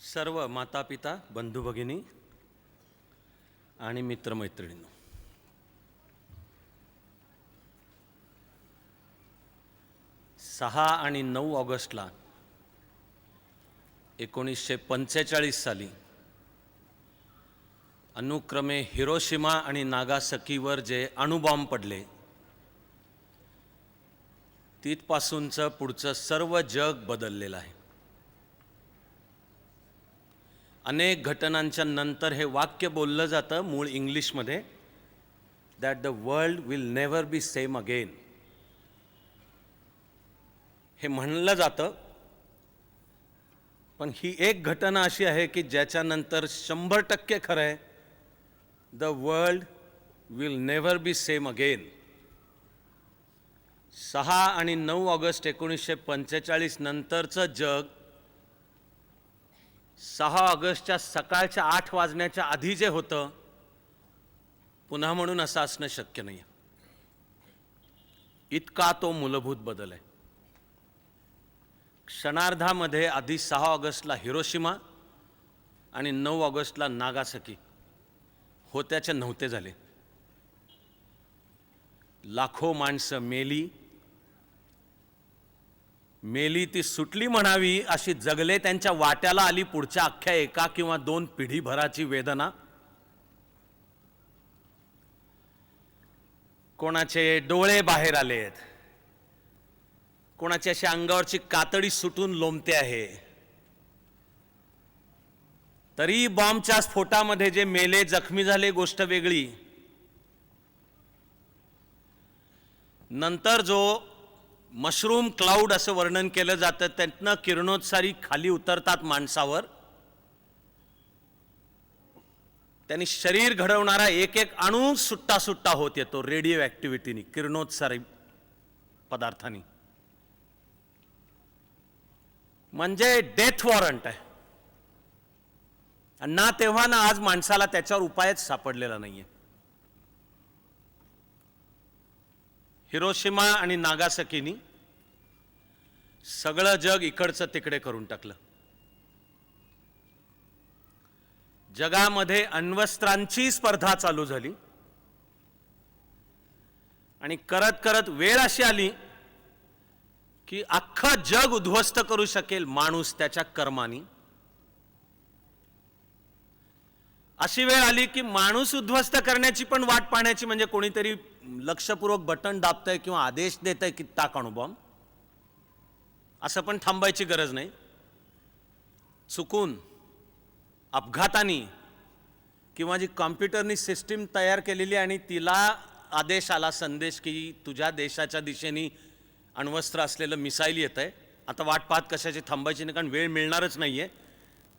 सर्व माता पिता बंधू भगिनी आणि मित्रमैत्रिणींनो, 6 आणि 9 ऑगस्टला 1945 साली अनुक्रमे हिरोशिमा आणि नागासाकीवर जे अणुबॉम्ब पडले, तिथपासूनचं पुढचं सर्व जग बदललेलं आहे. अनेक घटनांच्या नंतर हे वाक्य बोललं जातं मूळ इंग्लिशमध्ये, that the world will never B same again. हे म्हणलं जातं, पण ही एक घटना अशी आहे की ज्याच्यानंतर 100% खरं आहे, the world will never B same again. 6 आणि 9 ऑगस्ट 1945 नंतरचं जग 6 ऑगस्टच्या सकाळच्या 8 वाजण्याच्या आधी जे होतं, पुन्हा म्हणून असं असणं शक्य नाही. इतका तो मूलभूत बदल आहे. क्षणार्धामध्ये आधी 6 ऑगस्टला हिरोशिमा आणि 9 ऑगस्टला नागासाकी होत्याचे नव्हते झाले. लाखो माणसं मेली ती सुटली म्हणावी अशी जगले, त्यांच्या वाट्याला आली पुढच्या अख्ख्या 1 किंवा 2 पिढीभराची वेदना. कोणाचे डोळे बाहेर आलेत, कोणाची अशी अंगावरची कातडी सुटून लोंबते आहे. तरी बॉम्बच्या स्फोटामध्ये जे मेले, जखमी झाले, गोष्ट वेगळी. नंतर जो मशरूम क्लाउड असं वर्णन केलं जातं, त्यातनं किरणोत्सारी खाली उतरतात माणसावर. त्यांनी शरीर घडवणारा एक अणू सुट्टा होत येतो रेडिओ ॲक्टिव्हिटीनी, किरणोत्सारी पदार्थांनी. म्हणजे डेथ वॉरंट आहे. ना तेव्हा ना आज माणसाला त्याच्यावर उपायच सापडलेला नाहीये. हिरोशिमा आणि नागासाकीनी सगळं जग इकडचं तिकडे करून टाकलं. जगामध्ये अण्वस्त्रांची स्पर्धा चालू झाली आणि करत करत वेळ अशी आली की अख्खं जग उद्ध्वस्त करू शकेल माणूस त्याच्या कर्मानी. अशी वेळ आली की माणूस उद्ध्वस्त करण्याची पण वाट पाहण्याची, म्हणजे कोणीतरी लक्षपूर्वक बटन दाबतंय किंवा आदेश देतंय की टाक अणुबॉम्ब, असं पण थांबायची गरज नाही. चुकून अपघातानी किंवा जी कॉम्प्युटरनी सिस्टीम तयार केलेली आणि तिला आदेश आला, संदेश की तुझ्या देशाच्या दिशेने अण्वस्त्र असलेलं मिसाईल येत आहे, आता वाट पाहत कशाची थांबायची नाही, कारण वेळ मिळणारच नाहीये.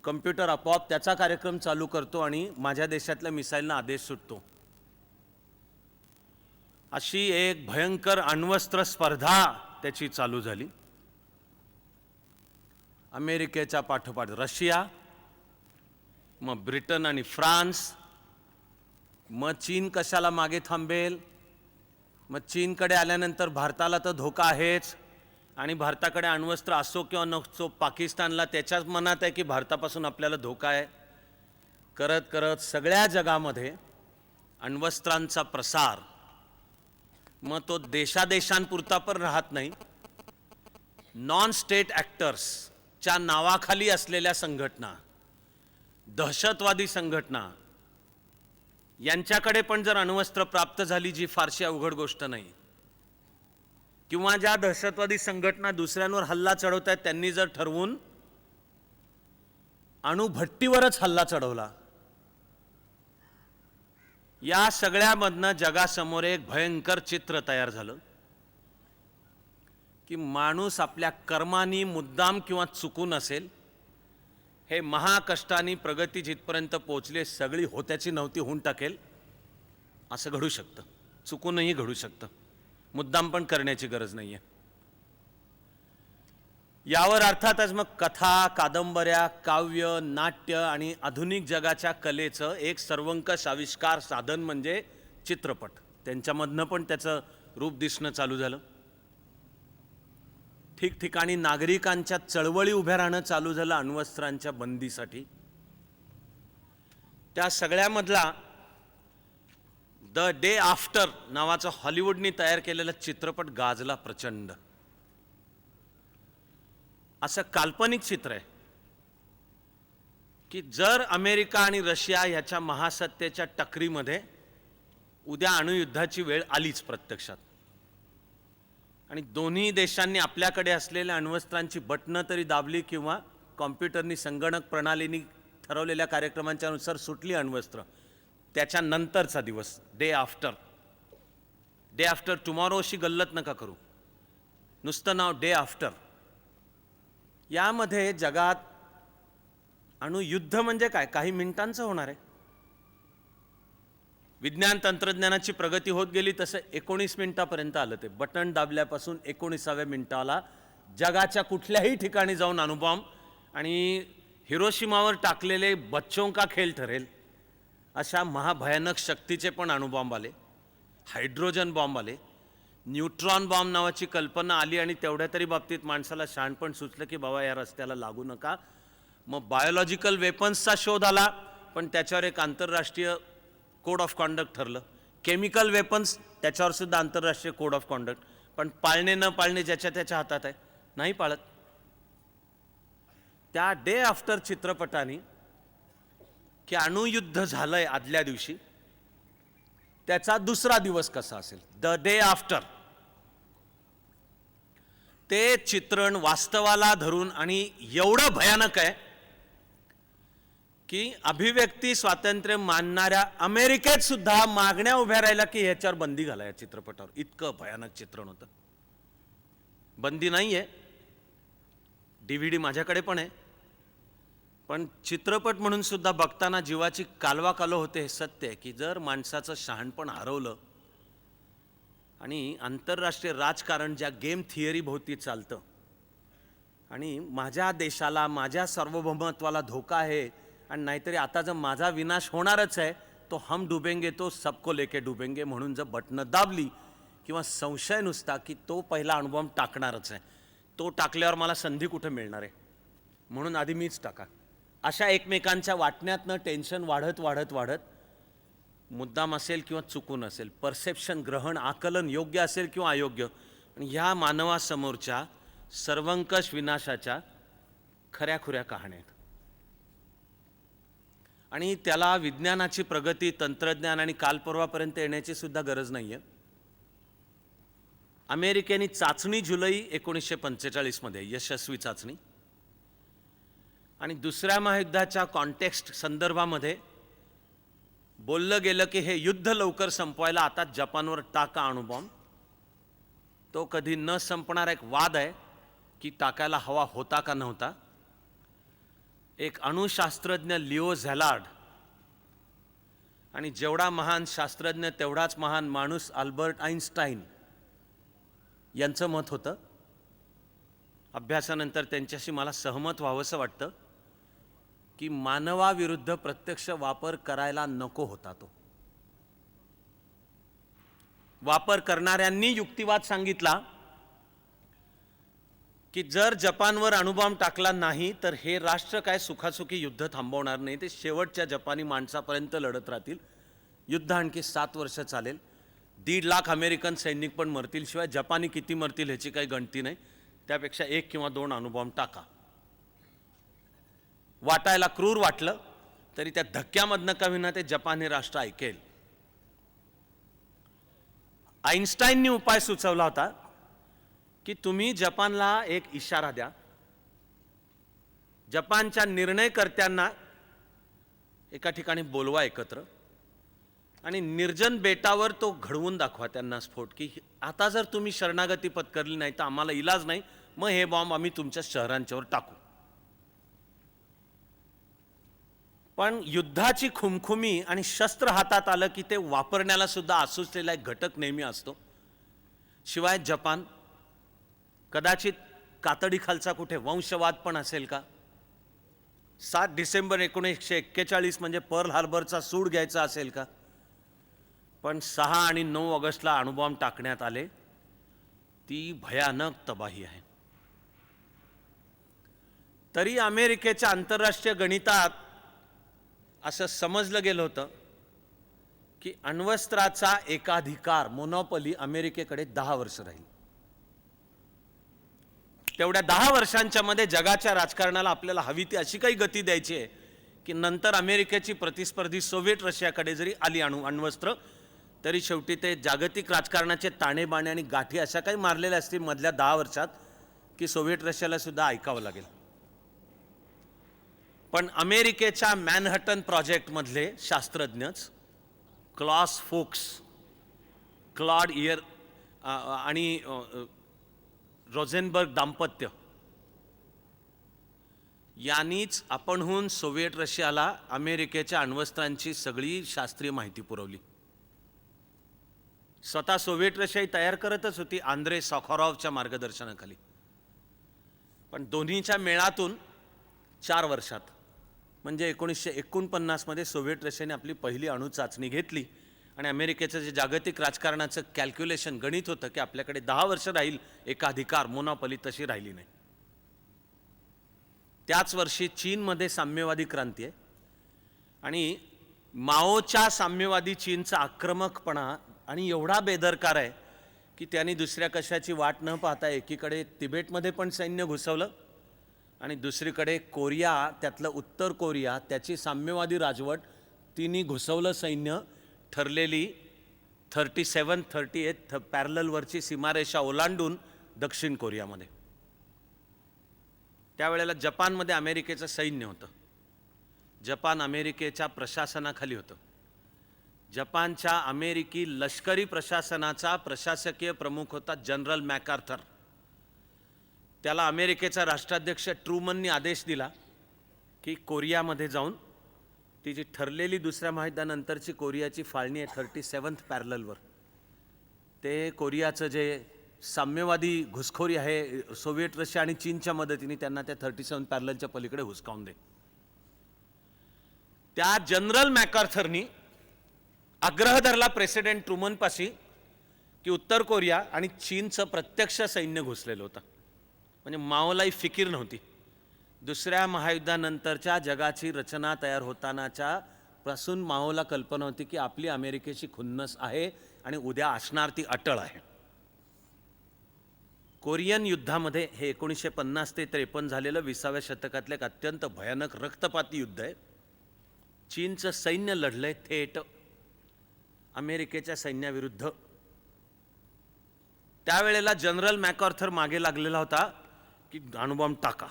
कम्प्युटर आपोआप त्याचा कार्यक्रम चालू करतो आणि माझ्या देशातल्या मिसाईलना आदेश सुटतो. अशी एक भयंकर अण्वस्त्र स्पर्धा त्याची चालू झाली. अमेरिकेच्या पाठोपाठ रशिया, मग ब्रिटन आणि फ्रान्स, मग चीन कशाला मागे थांबेल. मग चीनकडे आल्यानंतर भारताला तर धोका आहेच, आणि भारताकडे अण्वस्त्र असो किंवा नसो, पाकिस्तानला त्याच्याच मनात आहे की भारतापासून आपल्याला धोका आहे. करत करत सगळ्या जगामध्ये अण्वस्त्रांचा प्रसार, मग तो देशादेशांपुरता पण राहत नाही. नॉन स्टेट ॲक्टर्सच्या नावाखाली असलेल्या संघटना, दहशतवादी संघटना, यांच्याकडे पण जर अण्वस्त्र प्राप्त झाली, जी फारशी अवघड गोष्ट नाही, किंवा ज्या दहशतवादी संघटना दुसऱ्यांवर हल्ला चढवत आहेत त्यांनी जर ठरवून अणुभट्टीवरच हल्ला चढवला, या सगळ्यामधनं जगासमोर एक भयंकर चित्र तयार झालं. की माणूस आपल्या कर्मानी मुद्दाम किंवा चुकून असेल, हे महाकष्टाने प्रगती जिथपर्यंत पोहोचले सगळी होत्याची नव्हती होऊन टाकेल असं घडू शकतं, चुकूनही घडू शकतं, मुद्दाम पण करण्याची गरज नाहीये. यावर अर्थातच मग कथा, कादंबऱ्या, काव्य, नाट्य आणि आधुनिक जगाच्या कलेचं एक सर्वंकष आविष्कार साधन म्हणजे चित्रपट. त्यांच्यामधनं पण त्याचं रूप दिसणं चालू झालं. ठिकठिकाणी नागरिकांच्या चळवळी उभ्या राहणं चालू झालं अण्वस्त्रांच्या बंदीसाठी. त्या सगळ्यामधला द डे आफ्टर नावाचा हॉलिवूडनी तयार केलेला चित्रपट गाजला प्रचंड. असं काल्पनिक चित्र आहे की जर अमेरिका आणि रशिया ह्याच्या महासत्तेच्या टकरीमध्ये उद्या अणुयुद्धाची वेळ आलीच प्रत्यक्षात, आणि दोन्ही देशांनी आपल्याकडे असलेल्या अण्वस्त्रांची बटणं तरी दाबली किंवा कॉम्प्युटरनी, संगणक प्रणालीनी ठरवलेल्या कार्यक्रमांच्या अनुसार सुटली अण्वस्त्र, त्याच्यानंतरचा दिवस day after. Day after tomorrow अशी गल्लत नका करू, नुसतं नाव डे आफ्टर. यामध्ये जगात अणुयुद्ध म्हणजे काय, काही मिनिटांचं होणार आहे. विज्ञान तंत्रज्ञानाची प्रगती होत गेली तसं 19 मिनिटापर्यंत आलं ते. बटन दाबल्यापासून 19व्या मिनिटाला जगाच्या कुठल्याही ठिकाणी जाऊन अणुबॉम्ब, आणि हिरोशिमावर टाकलेले बच्चों का खेळ ठरेल अशा महाभयानक शक्तीचे पण अणुबॉम्ब आले, हायड्रोजन बॉम्ब आले, न्यूट्रॉन बॉम्ब नावाची कल्पना आली, आणि तेवढ्या तरी बाबतीत माणसाला शहाणपण सुचलं की बाबा या रस्त्याला लागू नका. मग बायोलॉजिकल वेपन्सचा शोध आला, पण त्याच्यावर एक आंतरराष्ट्रीय कोड ऑफ कॉन्डक्ट ठरलं. केमिकल वेपन्स, त्याच्यावर सुद्धा आंतरराष्ट्रीय कोड ऑफ कॉन्डक्ट, पण पाळणे न पाळणे ज्याच्या त्याच्या हातात आहे, नाही पाळत. त्या डे आफ्टर चित्रपटाने की अणुयुद्ध झालंय आदल्या दिवशी, त्याचा दुसरा दिवस कसा असेल, द डे आफ्टर, ते चित्रण वास्तवाला धरून आणि एवढं भयानक आहे की अभिव्यक्ती स्वातंत्र्य मानणाऱ्या अमेरिकेत सुद्धा मागण्या उभ्या राहिल्या की ह्याच्यावर बंदी घाला या चित्रपटावर. इतकं भयानक चित्रण होतं. बंदी नाहीये, DVD माझ्याकडे पण आहे, पण चित्रपट म्हणून सुद्धा बघताना जीवाची कालवाकालो होते. हे सत्य आहे की जर माणसाचं शहाणपण हरवलं आणि आंतरराष्ट्रीय राजकारण ज्या गेम थिअरी भोवती चालतं आणि माझ्या देशाला, माझ्या सार्वभौमत्वाला धोका आहे, आणि नाहीतरी आता जर माझा विनाश होणारच आहे तो हम डुबेंगे तो सबको लेके डुबेंगे म्हणून जर बटणं दाबली किंवा संशय नुसता की तो पहिला अणुबॉम्ब टाकणारच आहे, तो टाकल्यावर मला संधी कुठे मिळणार आहे म्हणून आधी मीच टाका, अशा एकमेकांच्या वाटण्यातनं टेन्शन वाढत वाढत वाढत, मुद्दाम असेल किंवा चुकून असेल, परसेप्शन, ग्रहण, आकलन योग्य असेल किंवा अयोग्य, आणि ह्या मानवासमोरच्या सर्वंकष विनाशाच्या खऱ्याखुऱ्या कहाण्या आहेत. आणि त्याला विज्ञानाची प्रगती, तंत्रज्ञान आणि कालपर्वापर्यंत येण्याची सुद्धा गरज नाही आहे. अमेरिकेने चाचणी जुलै 1945 मध्ये, यशस्वी चाचणी, आणि दुसऱ्या महायुद्धाच्या कॉन्टेक्स्ट संदर्भामध्ये बोललं गेलं की हे युद्ध लवकर संपवायला आता जपानवर टाका अणुबॉम्ब. तो कधी न संपणारा एक वाद आहे की टाकायला हवा होता का नव्हता. एक अणुशास्त्रज्ञ लिओ झॅलार्ड, आणि जेवढा महान शास्त्रज्ञ तेवढाच महान माणूस अल्बर्ट आइन्स्टाईन यांचं मत होतं. अभ्यासानंतर त्यांच्याशी मला सहमत व्हावंसं वाटतं की मानवाविरुद्ध प्रत्यक्ष वापर करायला नको होता. तो वापर करणाऱ्यांनी युक्तिवाद सांगितला की जर जपानवर अणुबॉम्ब टाकला नाही तर हे राष्ट्र काय सुखासुखी युद्ध थांबवणार नाही, ते शेवटच्या जपानी माणसापर्यंत लढत राहतील, युद्ध आणखी 7 वर्ष चालेल, 1.5 लाख अमेरिकन सैनिक पण मरतील, शिवाय जपानी किती मरतील ह्याची काही गणती नाही, त्यापेक्षा 1 किंवा 2 अणुबॉम्ब टाका. वाटायला क्रूर वाटलं तरी त्या धक्क्यामधनं का होईना ते जपान हे राष्ट्र ऐकेल. आइन्स्टाईननी उपाय सुचवला होता की तुम्ही जपानला एक इशारा द्या, जपानच्या निर्णयकर्त्यांना एका ठिकाणी बोलवा एकत्र, आणि निर्जन बेटावर तो घडवून दाखवा त्यांना स्फोट, की आता जर तुम्ही शरणागती पत्करली नाही तर आम्हाला इलाज नाही, मग हे बॉम्ब आम्ही तुमच्या शहरांच्यावर टाकू. पण युद्धाची खुमखुमी आणि शस्त्र हातात आलं की ते वापरण्याला सुद्धा आसुसलेला एक घटक नेहमी असतो. शिवाय जपान, कदाचित कातडीखालचा कुठे वंशवाद पण असेल का? 7 डिसेंबर 1941 म्हणजे पर्ल हार्बरचा सूड घ्यायचा असेल का? पण 6 आणि 9 ऑगस्टला अणुबॉम्ब टाकण्यात आले. ती भयानक तबाही आहे. तरी अमेरिकेच्या आंतरराष्ट्रीय गणितात असं समजलं गेलं होतं की अण्वस्त्राचा एकाधिकार, मोनोपॉली अमेरिकेकडे 10 वर्ष राहील. तेवढ्या 10 वर्षांच्या मध्ये जगाच्या राजकारणाला आपल्याला हवी ती अशी काही गती द्यायची आहे की नंतर अमेरिकेची प्रतिस्पर्धी सोव्हिएट रशियाकडे जरी आली अण्वस्त्र, तरी शेवटी ते जागतिक राजकारणाचे ताणेबाणे आणि गाठी अशा काही मारलेल्या असतील मधल्या 10 वर्षात की सोव्हिएट रशियाला सुद्धा ऐकावं लागेल. पण अमेरिकेच्या मॅनहटन प्रोजेक्टमधले शास्त्रज्ञच क्लॉस फोक्स, क्लॉड इयर आणि रोझेनबर्ग दाम्पत्य यांनीच आपणहून सोव्हिएट रशियाला अमेरिकेच्या अण्वस्त्रांची सगळी शास्त्रीय माहिती पुरवली. स्वतः सोव्हिएट रशिया तयार करतच होती आंद्रे सॉखोरॉव्हच्या मार्गदर्शनाखाली. पण दोन्हीच्या मेळातून 4 वर्षात म्हणजे 1949 मध्ये सोव्हिएट रशियाने आपली पहिली अणु चाचणी घेतली आणि अमेरिकेचं जे जागतिक राजकारणाचं कॅल्क्युलेशन गणित होतं की आपल्याकडे 10 वर्ष राहील एकाधिकार, मोनोपॉली, तशी राहिली नाही. त्याच वर्षी चीनमध्ये साम्यवादी क्रांती आहे आणि माओच्या साम्यवादी चीनचा आक्रमकपणा आणि एवढा बेदरकार आहे की त्यांनी दुसऱ्या कशाची वाट न पाहता एकीकडे तिबेटमध्ये पण सैन्य घुसवलं आणि दुसरीकडे कोरिया, त्यातलं उत्तर कोरिया, त्याची साम्यवादी राजवट, तिने घुसवलं सैन्य. ठरलेली 37-38 पॅरललवरची सीमारेषा ओलांडून दक्षिण कोरियामध्ये. त्यावेळेला जपानमध्ये अमेरिकेचं सैन्य होतं. जपान अमेरिकेच्या प्रशासनाखाली होतं. जपानच्या अमेरिकी लष्करी प्रशासनाचा प्रशासकीय प्रमुख होता जनरल मॅकआर्थर. त्याला अमेरिकेचा राष्ट्राध्यक्ष ट्रूमननी आदेश दिला की कोरियामध्ये जाऊन ती जी ठरलेली दुसऱ्या महायुद्धानंतरची कोरियाची फाळणी आहे 37th पॅरललवर, ते कोरियाचं जे साम्यवादी घुसखोरी आहे सोव्हिएट रशिया आणि चीनच्या मदतीने त्यांना त्या 37 पॅरललच्या पलीकडे हुसकावून दे. त्या जनरल मॅकआर्थरनी आग्रह धरला प्रेसिडेंट ट्रूमनपाशी की उत्तर कोरिया आणि चीनचं प्रत्यक्ष सैन्य घुसलेलं होतं. म्हणजे माओलाही फिकीर नव्हती. दुसऱ्या महायुद्धानंतरच्या जगाची रचना तयार होतानाच्या पासून माओला कल्पना होती की आपली अमेरिकेशी खुन्नस आहे आणि उद्या असणार ती अटळ आहे. कोरियन युद्धामध्ये हे 1950 ते 53 झालेलं 20व्या शतकातलं एक अत्यंत भयानक रक्तपाती युद्ध आहे. चीनचं सैन्य लढलंय थेट अमेरिकेच्या सैन्याविरुद्ध. त्यावेळेला जनरल मॅकआर्थर मागे लागलेला होता की अणुबॉम्ब टाका,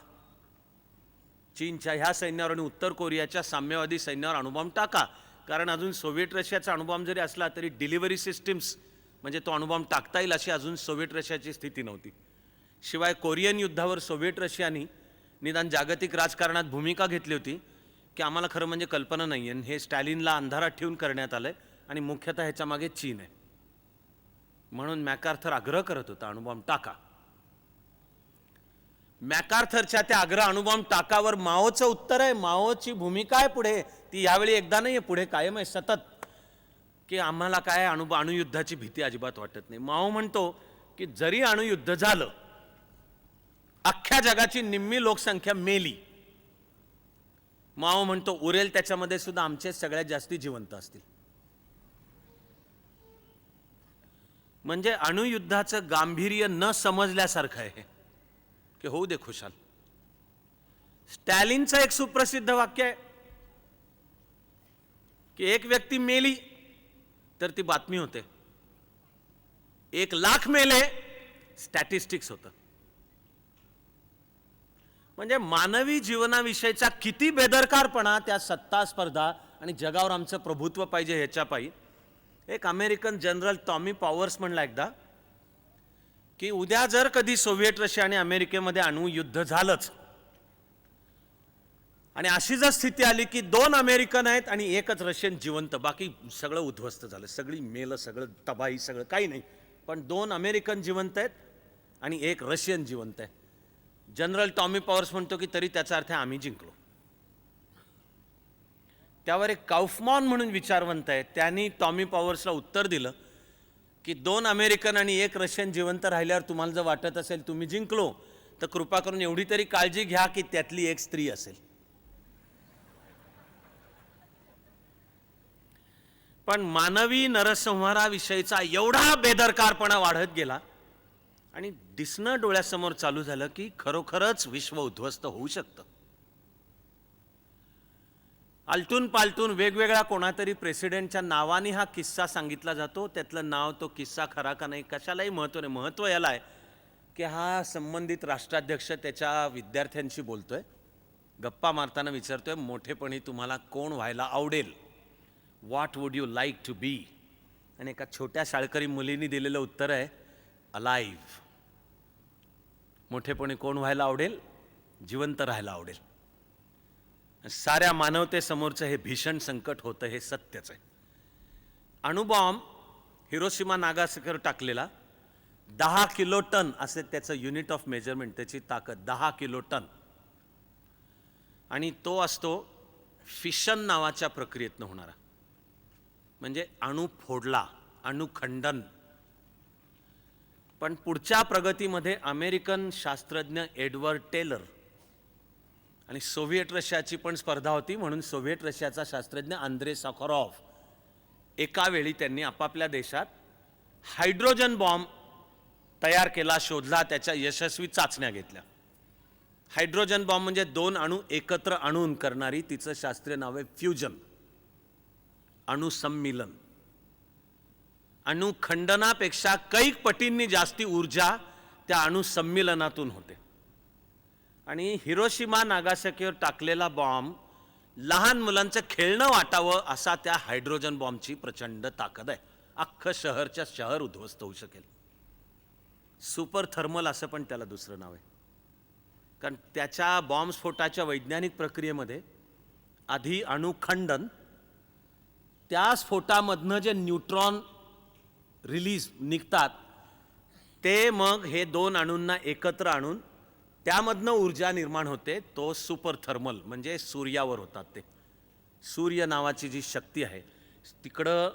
चीनच्या ह्या सैन्यावर आणि उत्तर कोरियाच्या साम्यवादी सैन्यावर अणुबॉम्ब टाका. कारण अजून सोव्हिएट रशियाचा अणुबॉम्ब जरी असला तरी डिलिव्हरी सिस्टीम्स म्हणजे तो अणुबॉम्ब टाकता येईल अशी अजून सोव्हिएट रशियाची स्थिती नव्हती. शिवाय कोरियन युद्धावर सोव्हिएट रशियानी निदान जागतिक राजकारणात भूमिका घेतली होती की आम्हाला खरं म्हणजे कल्पना नाही आहे, हे स्टॅलिनला अंधारात ठेवून करण्यात आलंय आणि मुख्यतः ह्याच्या मागे चीन आहे. म्हणून मॅकआर्थर आग्रह करत होता अणुबॉम्ब टाका. मॅकआर्थरच्या त्या आग्रह अणुबॉम्ब टाकावर माओचं उत्तर आहे, माओची भूमिका आहे पुढे, ती यावेळी एकदा नाही आहे, पुढे कायम आहे सतत, की आम्हाला काय अणुयुद्धाची भीती अजिबात वाटत नाही. माओ म्हणतो की जरी अणुयुद्ध झालं, अख्ख्या जगाची निम्मी लोकसंख्या मेली, माओ म्हणतो उरेल त्याच्यामध्ये सुद्धा आमचे सगळ्यात जास्ती जिवंत असतील. म्हणजे अणुयुद्धाचं गांभीर्य न समजल्यासारखं आहे की होऊ दे खुशाल. स्टॅलिनचं एक सुप्रसिद्ध वाक्य आहे की एक व्यक्ती मेली तर ती बातमी होते, 1,00,000 मेले स्टॅटिस्टिक्स होतं. म्हणजे मानवी जीवनाविषयीचा किती बेदरकारपणा त्या सत्ता स्पर्धा आणि जगावर आमचं प्रभुत्व पाहिजे ह्याच्या पायी एक अमेरिकन जनरल टॉमी पॉवर्स म्हणला एकदा की उद्या जर कधी सोव्हिएट रशिया आणि अमेरिकेमध्ये अणुयुद्ध झालंच आणि अशी जर स्थिती आली की 2 अमेरिकन आहेत आणि एकच रशियन जिवंत, बाकी सगळं उद्ध्वस्त झालं, सगळी मेलं, सगळं तबाही, सगळं काही नाही, पण 2 अमेरिकन जिवंत आहेत आणि एक रशियन जिवंत आहे. जनरल टॉमी पॉवर्स म्हणतो की तरी त्याचा अर्थ आहे आम्ही जिंकलो. त्यावर एक काउफमॉन म्हणून विचारवंत आहे, त्यांनी टॉमी पॉवर्सला उत्तर दिलं की 2 अमेरिकन आणि एक रशियन जिवंत राहिल्यावर तुम्हाला जर वाटत असेल तुम्ही जिंकलो, तर कृपा करून एवढी तरी काळजी घ्या की त्यातली एक स्त्री असेल. पण मानवी नरसंहाराविषयीचा एवढा बेदरकारपणा वाढत गेला आणि दिसणं डोळ्यासमोर चालू झालं की खरोखरच विश्व उद्ध्वस्त होऊ शकतं. आलटून पालटून वेगवेगळ्या कोणातरी प्रेसिडेंटच्या नावाने हा किस्सा सांगितला जातो. त्यातलं नाव, तो किस्सा खरा का नाही, कशालाही महत्त्व नाही. महत्त्व याला आहे की हा संबंधित राष्ट्राध्यक्ष त्याच्या विद्यार्थ्यांशी बोलतोय, गप्पा मारताना विचारतोय, मोठेपणी तुम्हाला कोण व्हायला आवडेल, what would you like to be. आणि एका छोट्या शाळकरी मुलीने दिलेलं उत्तर आहे अलाइव्ह. मोठेपणी कोण व्हायला आवडेल, जिवंत राहायला आवडेल. साऱ्या मानवतेसमोरचं हे भीषण संकट होतं, हे सत्यच आहे. अणुबॉम्ब हिरोशिमा नागासाकीवर टाकलेला 10 किलो टन असे त्याचं युनिट ऑफ मेजरमेंट, त्याची ताकद 10 किलो टन, आणि तो असतो फिशन नावाच्या प्रक्रियेतनं होणारा, म्हणजे अणू फोडला, अणुखंडन. पण पुढच्या प्रगतीमध्ये अमेरिकन शास्त्रज्ञ एडवर्ड टेलर आणि सोव्हिएट रशियाची पण स्पर्धा होती, म्हणून सोव्हिएट रशियाचा शास्त्रज्ञ आंद्रे सखारोव्ह एका वेळी त्यांनी आपापल्या देशात हायड्रोजन बॉम्ब तयार केला, शोधला, त्याच्या यशस्वी चाचण्या घेतल्या. हायड्रोजन बॉम्ब म्हणजे 2 अणू एकत्र आणून करणारी, तिचं शास्त्रीय नाव आहे फ्युजन, अणुसम्मिलन. अणुखंडनापेक्षा कैक पटींनी जास्ती ऊर्जा त्या अणुसम्मिलनातून होते. आणि हिरोशिमा नागासाकीवर टाकलेला बॉम्ब लहान मुलांचं खेळणं वाटावं असा त्या हायड्रोजन बॉम्बची प्रचंड ताकद आहे. अख्खं शहरच्या शहर उद्ध्वस्त होऊ शकेल. सुपर थर्मल असं पण त्याला दुसरं नाव आहे, कारण त्याच्या बॉम्बस्फोटाच्या वैज्ञानिक प्रक्रियेमध्ये आधी अणुखंडन, त्या स्फोटामधनं जे न्यूट्रॉन रिलीज निघतात ते मग हे 2 अणूंना एकत्र आणून त्यामधनं ऊर्जा निर्माण होते. तो सुपर थर्मल, म्हणजे सूर्यावर होतात ते. सूर्य नावाची जी शक्ती आहे तिकडं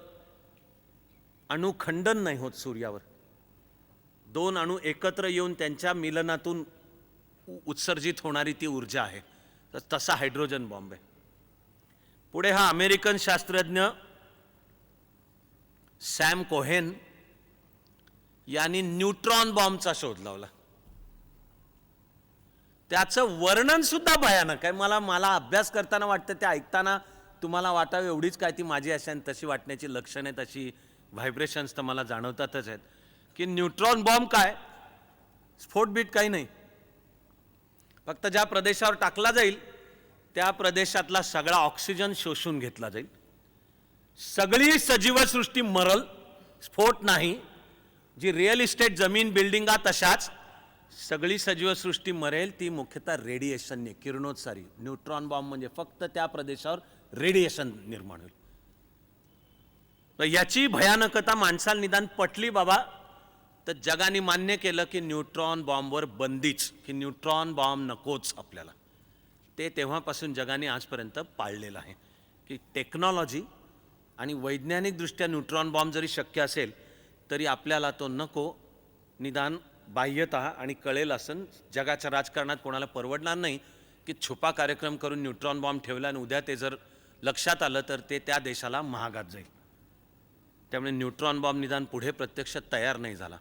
अणुखंडन नाही होत सूर्यावर, 2 अणू एकत्र येऊन त्यांच्या मिलनातून उत्सर्जित होणारी ती ऊर्जा आहे. तर तसा हायड्रोजन बॉम्ब आहे. पुढे हा अमेरिकन शास्त्रज्ञ सॅम कोहेन यांनी न्यूट्रॉन बॉम्बचा शोध लावला. त्याचं वर्णन सुद्धा भयानक आहे. मला अभ्यास करताना वाटतं, ते ऐकताना तुम्हाला वाटावं एवढीच काय ती माझी अशी आणि तशी वाटण्याची लक्षणं आहेत, अशी व्हायब्रेशन्स तर मला जाणवतातच आहेत. की न्यूट्रॉन बॉम्ब काय, स्फोटबीट काही नाही, फक्त ज्या प्रदेशावर टाकला जाईल त्या प्रदेशातला सगळा ऑक्सिजन शोषून घेतला जाईल, सगळी सजीवसृष्टी मरल, स्फोट नाही. जी रिअल इस्टेट, जमीन, बिल्डिंगा तशाच, सगळी सजीवसृष्टी मरेल, ती मुख्यतः रेडिएशनने, किरणोत्सारी. न्यूट्रॉन बॉम्ब म्हणजे फक्त त्या प्रदेशावर रेडिएशन निर्माण होईल. तर याची भयानकता माणसाला निदान पटली बाबा, तर जगाने मान्य केलं की न्यूट्रॉन बॉम्बवर बंदीच, की न्यूट्रॉन बॉम्ब नकोच आपल्याला. ते तेव्हापासून जगाने आजपर्यंत पाळलेलं आहे की टेक्नॉलॉजी आणि वैज्ञानिकदृष्ट्या न्यूट्रॉन बॉम्ब जरी शक्य असेल तरी आपल्याला तो नको. निदान बाह्यतः आणि कळेल असं जगाच्या राजकारणात कोणाला परवडणार नाही की छुपा कार्यक्रम करून न्यूट्रॉन बॉम्ब ठेवला आणि उद्या ते जर लक्षात आलं तर ते त्या देशाला महागात जाईल. त्यामुळे न्यूट्रॉन बॉम्ब निदान पुढे प्रत्यक्ष तयार नाही झाला.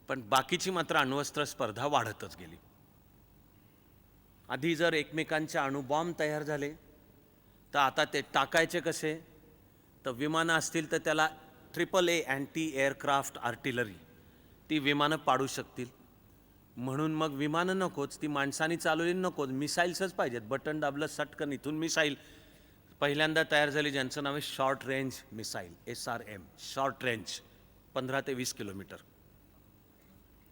पण बाकीची मात्र अण्वस्त्र स्पर्धा वाढतच गेली. आधी जर एकमेकांचे अणुबॉम्ब तयार झाले तर आता ते टाकायचे कसे, तर विमानं असतील तर त्याला AAA अँटी एअरक्राफ्ट आर्टिलरी, ती विमानं पाडू शकतील. म्हणून मग विमानं नकोच, ती माणसांनी चालवली नकोच, मिसाईल्सच पाहिजेत. बटन दाबलं सटकन इथून मिसाईल पहिल्यांदा तयार झाली ज्यांचं नाव आहे short range missile, SRM, short range, 15 ते 20 किलोमीटर.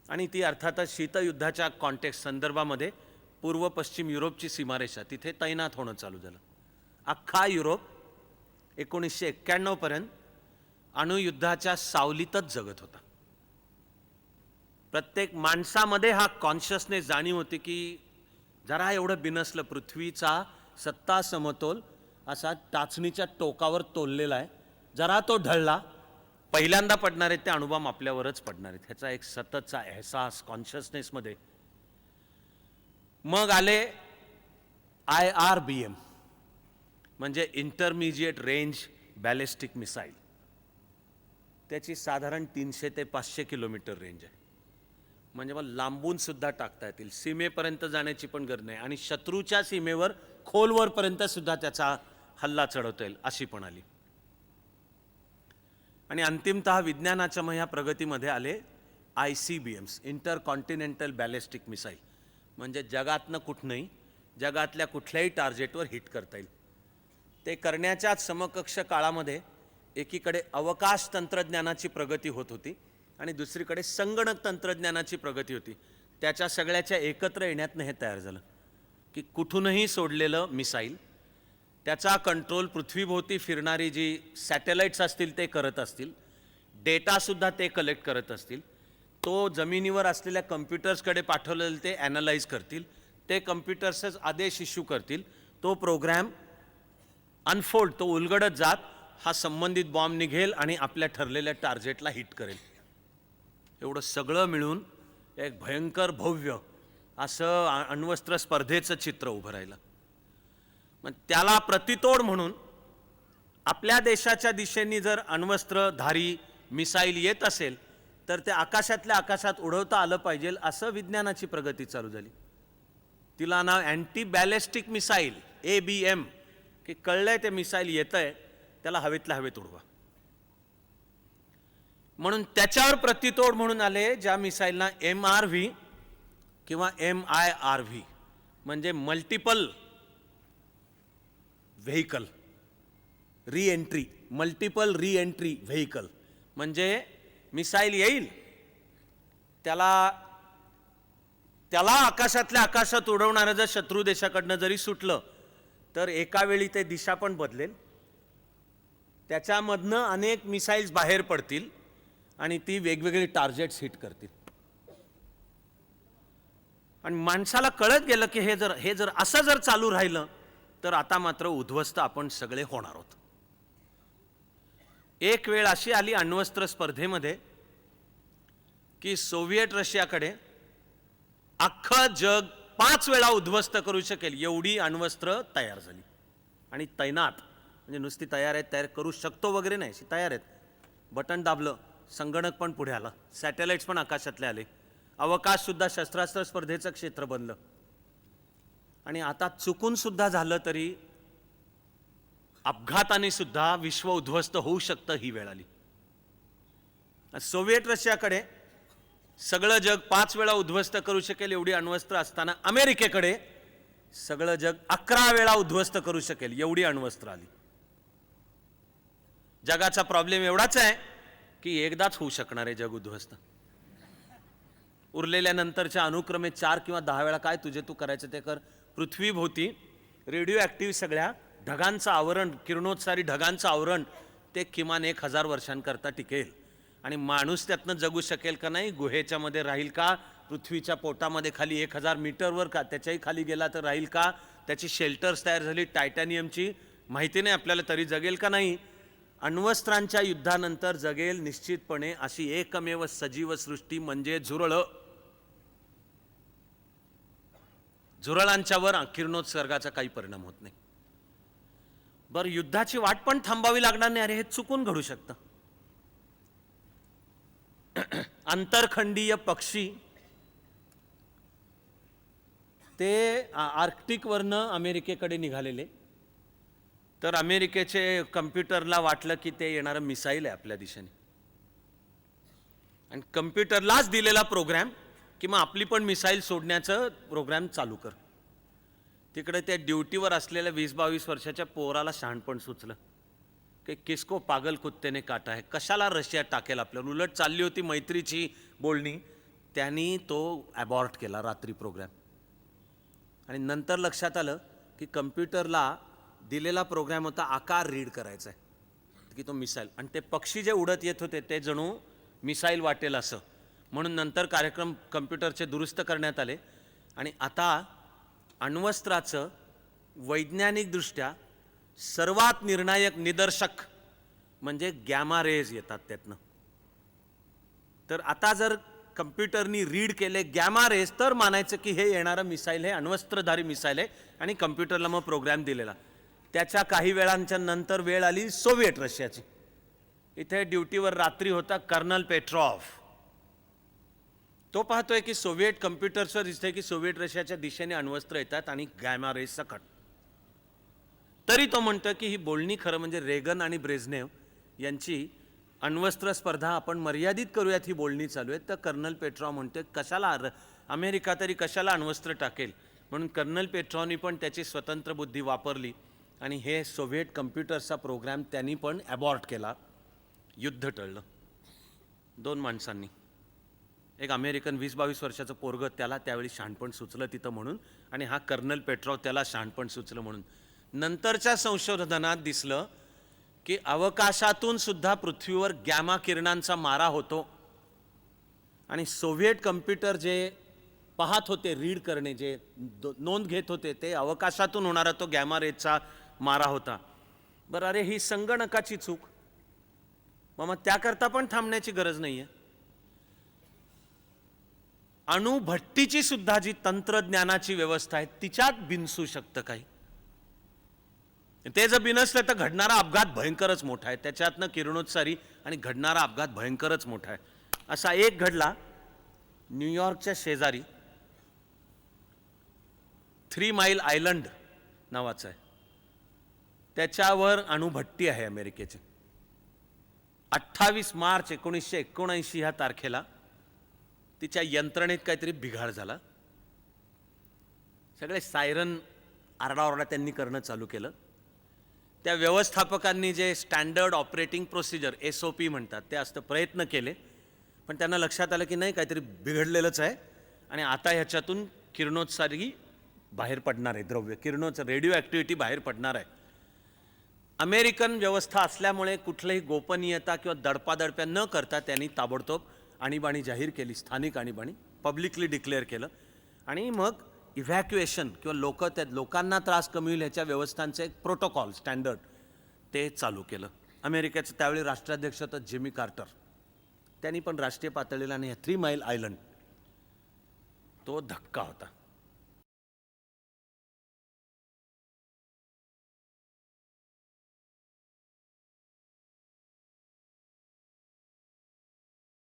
आणि ती अर्थातच शीतयुद्धाच्या कॉन्टेक्स्ट संदर्भामध्ये पूर्व पश्चिम युरोपची सीमारेषा तिथे तैनात होणं चालू झालं. अख्खा युरोप 1991 पर्यंत अणुयुद्धाच्या सावलीतच जगत होता. प्रत्येक माणसामध्ये हा कॉन्शियसनेस जाणीव होती की जरा एवढं बिनसलं, पृथ्वीचा सत्ता समतोल असा टाचणीच्या टोकावर तोललेला आहे, जरा तो ढळला, पहिल्यांदा पडणार आहेत ते अणुबॉम्ब आपल्यावरच पडणार आहेत, ह्याचा एक सततचा एहसास कॉन्शियसनेसमध्ये. मग आले IRBM, म्हणजे इंटरमिजिएट रेंज बॅलिस्टिक मिसाईल. त्याची साधारण 300 ते 500 किलोमीटर रेंज आहे, म्हणजे मग लांबून सुद्धा टाकता येतील, सीमेपर्यंत जाण्याची पण गरज नाही, आणि शत्रूच्या सीमेवर खोलवरपर्यंत सुद्धा त्याचा हल्ला चढवता येईल अशी पण आली. आणि अंतिमतः विज्ञानाच्या ह्या प्रगतीमध्ये आले ICBMs, inter continental ballistic missile, म्हणजे जगातनं कुठनंही जगातल्या कुठल्याही टार्गेटवर हिट करता येईल. ते करण्याच्याच समकक्ष काळामध्ये एकीकडे अवकाश तंत्रज्ञानाची प्रगती होत होती आणि दुसरीकडे संगणक तंत्रज्ञानाची प्रगती होती. त्याच्या सगळ्याच्या एकत्र येण्यातनं हे तयार झालं की कुठूनही सोडलेलं मिसाईल, त्याचा कंट्रोल पृथ्वीभोवती फिरणारी जी सॅटेलाइट्स असतील ते करत असतील, डेटासुद्धा ते कलेक्ट करत असतील, तो जमिनीवर असलेल्या कम्प्युटर्सकडे पाठवलेलं ते ॲनालाइज करतील, ते कम्प्युटर्सच आदेश इश्यू करतील, तो प्रोग्रॅम अनफोल्ड, तो उलगडत जात हा संबंधित बॉम्ब निघेल आणि आपल्या ठरलेल्या टार्गेटला हिट करेल. एवढं सगळं मिळून एक भयंकर भव्य असं अण्वस्त्र स्पर्धेचं चित्र उभं राहिलं. मग त्याला प्रतितोड म्हणून आपल्या देशाच्या दिशेने जर अण्वस्त्रधारी मिसाईल येत असेल तर ते आकाशातल्या आकाशात उडवता आलं पाहिजे, असं विज्ञानाची प्रगती चालू झाली. तिला नाव अँटी बॅलिस्टिक मिसाईल, ABM, की कळलंय ते मिसाईल येतंय, त्याला हवेतल्या हवेत उडवा. म्हणून त्याच्यावर प्रतितोड म्हणून आले ज्या मिसाईलना MRV किंवा MIRV, म्हणजे multiple vehicle re-entry, multiple re-entry vehicle, म्हणजे मिसाईल येईल त्याला आकाशातल्या आकाशात उडवणारं जर शत्रू देशाकडनं जरी सुटलं तर एका वेळी ते दिशा पण बदलेल, त्याच्यामधनं अनेक मिसाईल्स बाहेर पडतील आणि ती वेगवेगळी टार्गेट्स हिट करतील. आणि माणसाला कळत गेलं की हे जर असं जर चालू राहिलं तर आता मात्र उद्ध्वस्त आपण सगळे होणार आहोत. एक वेळ अशी आली अण्वस्त्र स्पर्धेमध्ये की सोव्हिएट रशियाकडे अख्खं जग 5 वेळा उद्ध्वस्त करू शकेल एवढी अण्वस्त्र तयार झाली आणि तैनात, म्हणजे नुसती तयार आहेत, तयार करू शकतो वगैरे नाही, तयार आहेत. बटन दाबलं, संगणक पण पुढे आला, सॅटेलाइट्स पण आकाशातले आले, अवकाश सुद्धा शस्त्रास्त्र स्पर्धेचं क्षेत्र बनलं. आणि आता चुकून सुद्धा झालं तरी अपघाताने सुद्धा विश्व उद्ध्वस्त होऊ शकतं ही वेळ आली. सोव्हिएट रशियाकडे सगळं जग 5 वेळा उद्ध्वस्त करू शकेल एवढी अण्वस्त्र असताना अमेरिकेकडे सगळं जग 11 वेळा उद्ध्वस्त करू शकेल एवढी अण्वस्त्र आली. जगाचा प्रॉब्लेम एवढाच आहे की एकदाच होऊ शकणार आहे जग उद्ध्वस्त, उरलेल्या नंतरच्या अनुक्रमे 4 किंवा 10 वेळा काय तुझे तू करायचं ते कर. पृथ्वीभोवती रेडिओ ॲक्टिव्ह सगळ्या ढगांचं आवरण, किरणोत्सारी ढगांचं आवरण ते किमान 1000 वर्षांकरता टिकेल. आणि माणूस त्यातनं जगू शकेल का नाही, गुहेच्या मध्ये राहील का, पृथ्वीच्या पोटामध्ये खाली 1000 मीटरवर का, त्याच्याही खाली गेला तर राहील का, त्याची शेल्टर्स तयार झाली टायटॅनियमची, माहिती नाही आपल्याला, तरी जगेल का नाही. अण्वस्त्रांच्या युद्धानंतर जगेल निश्चितपणे अशी एकमेव सजीव सृष्टी म्हणजे झुरळं. झुरळांच्यावर किरणोत्सर्गाचा काही परिणाम होत नाही. बरं, युद्धाची वाट पण थांबावी लागणार नाही, अरे हे चुकून घडू शकतं. आंतरखंडीय पक्षी ते आर्क्टिकवरनं अमेरिकेकडे निघालेले, तर अमेरिकेचे कम्प्युटरला वाटलं की ते येणारं मिसाईल आहे आपल्या दिशेने, आणि कम्प्युटरलाच दिलेला प्रोग्राम की मग आपली पण मिसाईल सोडण्याचं प्रोग्राम चालू कर. तिकडे त्या ड्युटीवर असलेल्या 20-22 वर्षाच्या पोराला शहाणपण सुचलं की किसको पागल कुत्तेने काटा है, कशाला रशिया टाकेल आपल्याला. उलट चालली होती मैत्रीची बोलणी, त्यांनी तो ॲबॉर्ट केला रात्री प्रोग्रॅम. आणि नंतर लक्षात आलं की कम्प्युटरला दिलेला प्रोग्रॅम होता आकार रीड करायचा आहे की तो मिसाईल, आणि ते पक्षी जे उडत येत होते ते जणू मिसाईल वाटेल असं. म्हणून नंतर कार्यक्रम कम्प्युटरचे दुरुस्त करण्यात आले आणि आता अण्वस्त्राचं वैज्ञानिकदृष्ट्या सर्वात निर्णायक निदर्शक म्हणजे गॅमा रेज येतात त्यातनं. तर आता जर कम्प्युटरनी रीड केले गॅमा रेज तर मानायचं की हे येणारं मिसाईल हे अण्वस्त्रधारी मिसाईल आहे आणि कम्प्युटरला मग प्रोग्रॅम दिलेला. त्याच्या काही वेळांच्या नंतर वेळ आली सोव्हिएट रशियाची. इथे ड्युटीवर रात्री होता कर्नल पेट्रॉव्ह. तो पाहतोय की सोव्हिएट कम्प्युटर्सवर दिसतंय की सोव्हिएट रशियाच्या दिशेने अण्वस्त्र येतात आणि गॅमा रेज सकट. तरी तो म्हणतोय की ही बोलणी खरं म्हणजे रेगन आणि ब्रेझनेव यांची अण्वस्त्र स्पर्धा आपण मर्यादित करूयात, ही बोलणी चालू आहे. तर कर्नल पेट्रॉव म्हणतोय कशाला अमेरिका तरी कशाला अण्वस्त्र टाकेल. म्हणून कर्नल पेट्रॉवनी पण त्याची स्वतंत्र बुद्धी वापरली आणि हे सोव्हिएट कम्प्युटरचा प्रोग्रॅम त्यांनी पण ॲबॉर्ट केला. युद्ध टळलं. 2 माणसांनी, एक अमेरिकन 20-22 वर्षाचं पोरगं, त्याला त्यावेळी शहाणपण सुचलं तिथं म्हणून, आणि हा कर्नल पेट्रॉव त्याला शहाणपण सुचलं म्हणून. नंतरच्या संशोधनात दिसलं की अवकाशातून सुद्धा पृथ्वीवर गॅमा किरणांचा मारा होतो आणि सोव्हिएट कम्प्युटर जे पाहत होते रीड करणे, जे नोंद घेत होते, ते अवकाशातून होणारा तो गॅमा रेजचा मारा होता. बरं, अरे ही संगणकाची चूक, मग त्याकरता पण थांबण्याची गरज नाही आहे. अणुभट्टीची सुद्धा जी तंत्रज्ञानाची व्यवस्था आहे तिच्यात बिनसू शकतं काही. ते जर बिनसलं तर घडणारा अपघात भयंकरच मोठा आहे. त्याच्यातनं किरणोत्सारी आणि घडणारा अपघात भयंकरच मोठा आहे. असा एक घडला न्यूयॉर्कच्या शेजारी, 3 माईल आयलंड नावाचं आहे. त्याच्यावर अणुभट्टी आहे अमेरिकेची. 28 मार्च 1979 ह्या तारखेला तिच्या यंत्रणेत काहीतरी बिघाड झाला. सगळे सायरन आरडाओरडा त्यांनी करणं चालू केलं. त्या व्यवस्थापकांनी जे स्टँडर्ड ऑपरेटिंग प्रोसिजर SOP म्हणतात ते असतं प्रयत्न केले, पण त्यांना लक्षात आलं की नाही काहीतरी बिघडलेलंच आहे आणि आता ह्याच्यातून किरणोत्सारी बाहेर पडणार आहे, द्रव्य रेडिओ ॲक्टिव्हिटी बाहेर पडणार आहे. अमेरिकन व्यवस्था असल्यामुळे कुठलीही गोपनीयता किंवा दडपादडप्या न करता त्यांनी ताबडतोब आणीबाणी जाहीर केली, स्थानिक आणीबाणी पब्लिकली डिक्लेअर केलं आणि मग इव्हॅक्युएशन किंवा लोकांना त्रास कमी होईल ह्याच्या व्यवस्थांचे एक प्रोटोकॉल स्टँडर्ड ते चालू केलं. अमेरिकेचं त्यावेळी राष्ट्राध्यक्ष होतं जिमी कार्टर. त्यांनी पण राष्ट्रीय पातळीला आणि 3 माईल आयलंड तो धक्का होता.